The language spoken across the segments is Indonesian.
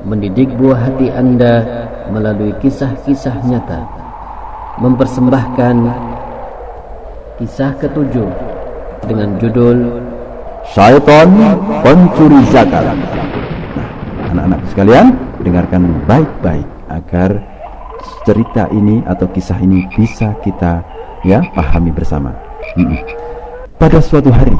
mendidik buah hati Anda melalui kisah-kisah nyata, mempersembahkan kisah ketujuh dengan judul Syaitan Pencuri Zakat. Nah, anak-anak sekalian, dengarkan baik-baik agar cerita ini atau kisah ini bisa kita pahami bersama. Pada suatu hari,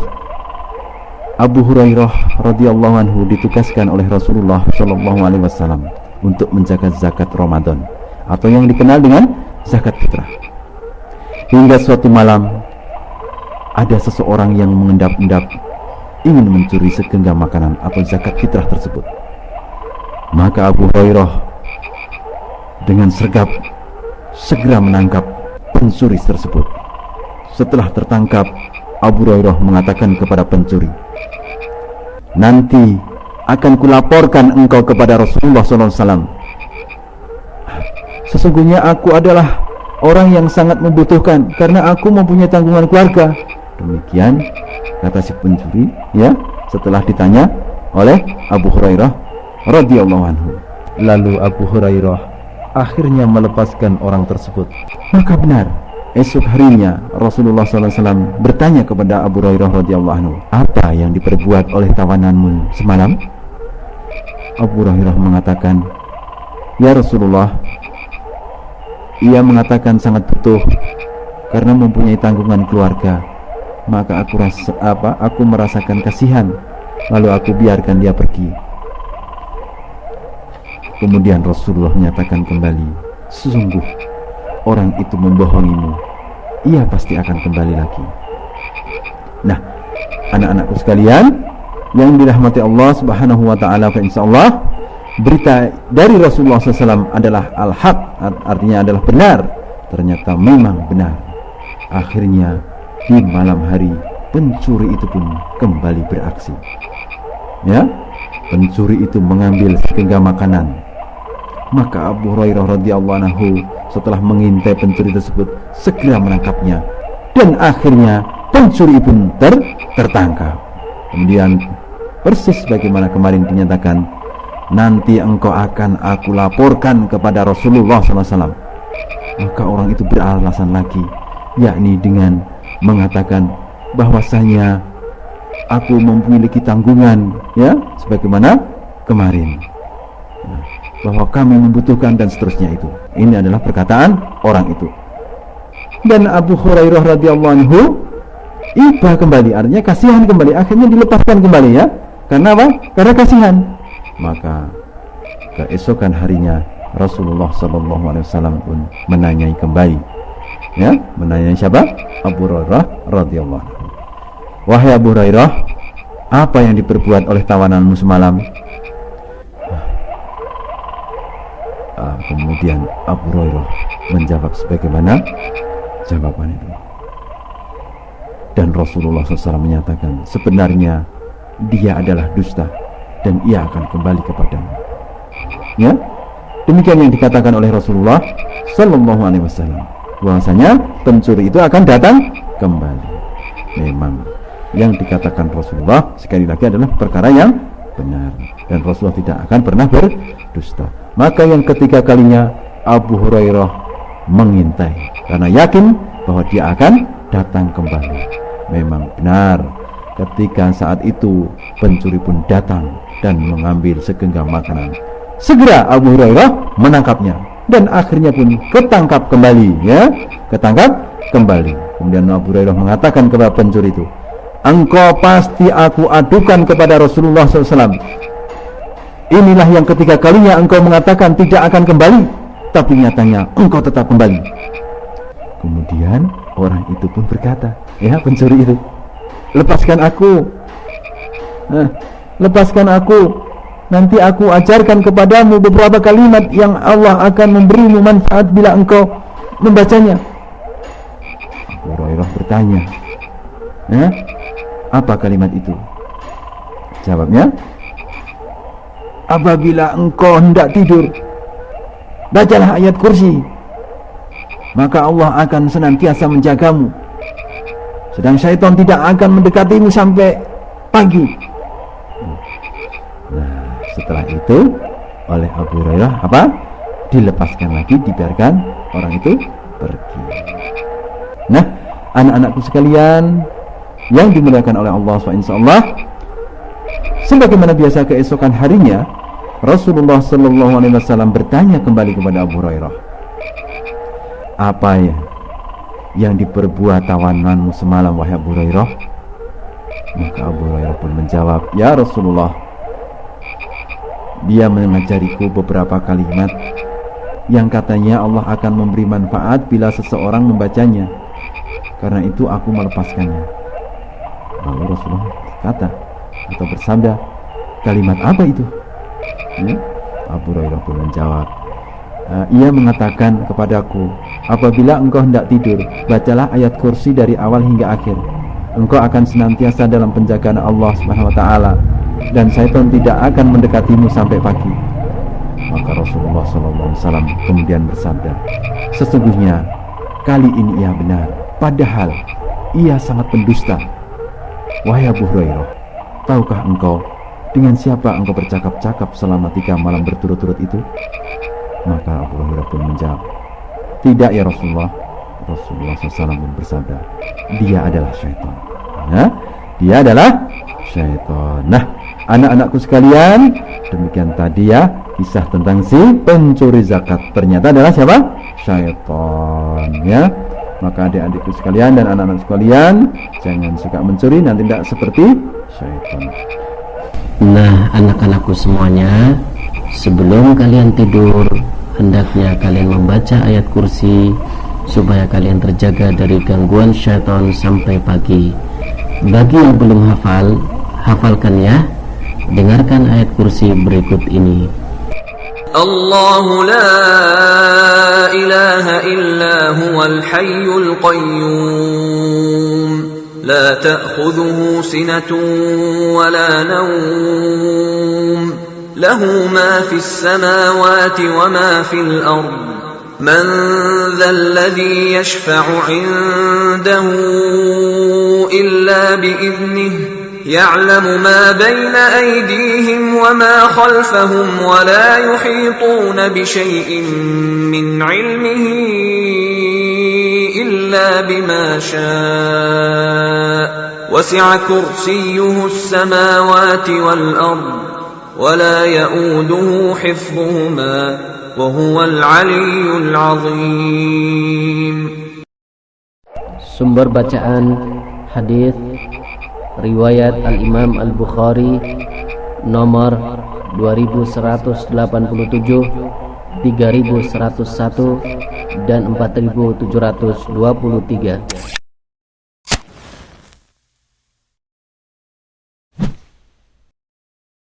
Abu Hurairah radhiyallahu anhu ditugaskan oleh Rasulullah sallallahu alaihi wasallam untuk menjaga zakat Ramadan atau yang dikenal dengan zakat fitrah. Hingga suatu malam ada seseorang yang mengendap-endap ingin mencuri segenggam makanan atau zakat fitrah tersebut. Maka Abu Hurairah dengan sergap segera menangkap pencuri tersebut. Setelah tertangkap, Abu Hurairah mengatakan kepada pencuri, "Nanti akan kulaporkan engkau kepada Rasulullah SAW. Sesungguhnya aku adalah orang yang sangat membutuhkan karena aku mempunyai tanggungan keluarga." Demikian kata si pencuri setelah ditanya oleh Abu Hurairah radhiyallahu anhu. Lalu Abu Hurairah akhirnya melepaskan orang tersebut. Maka benar, esok harinya Rasulullah SAW bertanya kepada Abu Hurairah radhiyallahu anhu, "Apa yang diperbuat oleh tawananmu semalam?" Abu Hurairah mengatakan, "Ya Rasulullah, ia mengatakan sangat butuh karena mempunyai tanggungan keluarga. Maka aku merasakan kasihan, lalu aku biarkan dia pergi." Kemudian Rasulullah menyatakan kembali, "Sesungguh orang itu membohongimu, ia pasti akan kembali lagi." Nah, anak-anakku sekalian yang dirahmati Allah Subhanahu wa taala, insyaallah berita dari Rasulullah SAW adalah al-haq, artinya adalah benar. Ternyata memang benar. Akhirnya di malam hari pencuri itu pun kembali beraksi. Pencuri itu mengambil segenggam makanan. Maka Abu Hurairah radhiyallahu anhu setelah mengintai pencuri tersebut segera menangkapnya, dan akhirnya pencuri pun tertangkap. Kemudian persis bagaimana kemarin dinyatakan, "Nanti engkau akan aku laporkan kepada Rasulullah SAW." Maka orang itu beralasan lagi, yakni dengan mengatakan bahwasanya aku memiliki tanggungan, sebagaimana kemarin, bahwa kami membutuhkan dan seterusnya itu. Ini adalah perkataan orang itu. Dan Abu Hurairah radhiyallahu anhu iba kembali, artinya kasihan kembali, akhirnya dilepaskan kembali Karena apa? Karena kasihan. Maka keesokan harinya Rasulullah SAW pun menanyai kembali. Menanyai siapa? Abu Hurairah radhiyallahu anhu. "Wahai Abu Hurairah, apa yang diperbuat oleh tawananmu semalam?" Kemudian Abu Hurairah menjawab sebagaimana jawaban itu. Dan Rasulullah SAW menyatakan, "Sebenarnya dia adalah dusta dan ia akan kembali kepadamu." Demikian yang dikatakan oleh Rasulullah Sallallahu Alaihi Wasallam, bahwasanya pencuri itu akan datang kembali. Memang yang dikatakan Rasulullah sekali lagi adalah perkara yang benar, dan Rasulullah tidak akan pernah berdusta. Maka yang ketiga kalinya Abu Hurairah mengintai karena yakin bahwa dia akan datang kembali. Memang benar, ketika saat itu pencuri pun datang dan mengambil segenggam makanan. Segera Abu Hurairah menangkapnya dan akhirnya pun ketangkap kembali, ketangkap kembali. Kemudian Abu Hurairah mengatakan kepada pencuri itu, "Engkau pasti aku adukan kepada Rasulullah SAW. Inilah yang ketiga kalinya engkau mengatakan tidak akan kembali, tapi nyatanya engkau tetap kembali." Kemudian orang itu pun berkata, pencuri itu, "Lepaskan aku, lepaskan aku. Nanti aku ajarkan kepadamu beberapa kalimat yang Allah akan memberimu manfaat bila engkau membacanya." Abu Hurairah bertanya, "Apa kalimat itu?" Jawabnya, "Apabila engkau hendak tidur, bacalah ayat kursi, maka Allah akan senantiasa menjagamu, sedang syaitan tidak akan mendekatimu sampai pagi." Nah, setelah itu oleh Abu Hurairah apa? Dilepaskan lagi, dibiarkan orang itu pergi. Nah, anak-anakku sekalian yang dimuliakan oleh Allah insyaallah, sebagaimana biasa keesokan harinya Rasulullah sallallahu alaihi wasallam bertanya kembali kepada Abu Hurairah, apa ya yang diperbuat tawananmu semalam wahai Abu Hurairah? Maka Abu Hurairah pun menjawab, ya Rasulullah, dia mengajariku beberapa kalimat yang katanya Allah akan memberi manfaat bila seseorang membacanya. Karena itu aku melepaskannya. Lalu Rasulullah kata atau bersabda, kalimat apa itu? Ya? Abu Hurairah pun menjawab, ia mengatakan kepadaku, apabila engkau hendak tidur, bacalah ayat kursi dari awal hingga akhir. Engkau akan senantiasa dalam penjagaan Allah Subhanahu wa taala, dan syaitan tidak akan mendekatimu sampai pagi. Maka Rasulullah SAW kemudian bersabda, sesungguhnya kali ini ia benar, padahal ia sangat pendusta. Wahai Abu Hurairah, tahukah engkau dengan siapa engkau bercakap-cakap selama 3 malam berturut-turut itu? Maka Abu Hurairah pun menjawab, tidak ya Rasulullah. Rasulullah SAW pun bersabda, dia adalah syaitan. Ya, dia adalah syaitan. Nah, anak-anakku sekalian, demikian tadi ya kisah tentang si pencuri zakat. Ternyata adalah siapa? Syaitan. Ya, maka adik-adikku sekalian dan anak-anak sekalian, jangan suka mencuri, nanti tidak seperti syaitan. Nah, anak-anakku semuanya, sebelum kalian tidur, hendaknya kalian membaca ayat kursi supaya kalian terjaga dari gangguan syaitan sampai pagi. Bagi yang belum hafal, hafalkan ya. Dengarkan ayat kursi berikut ini. Allahu la ilaha illa huwal hayyul qayyum, la ta'khudhuhu sinatun wa la nawm, lahu ma fis samawati wa ma fil ardh. من ذا الذي يشفع عنده إلا بإذنه يعلم ما بين أيديهم وما خلفهم ولا يحيطون بشيء من علمه إلا بما شاء وسع كرسيه السماوات والأرض ولا يؤوده حفظهما وهو العلي العظيم. Sumber bacaan hadis riwayat Al-Imam Al-Bukhari nomor 2187, 3101 dan 4723.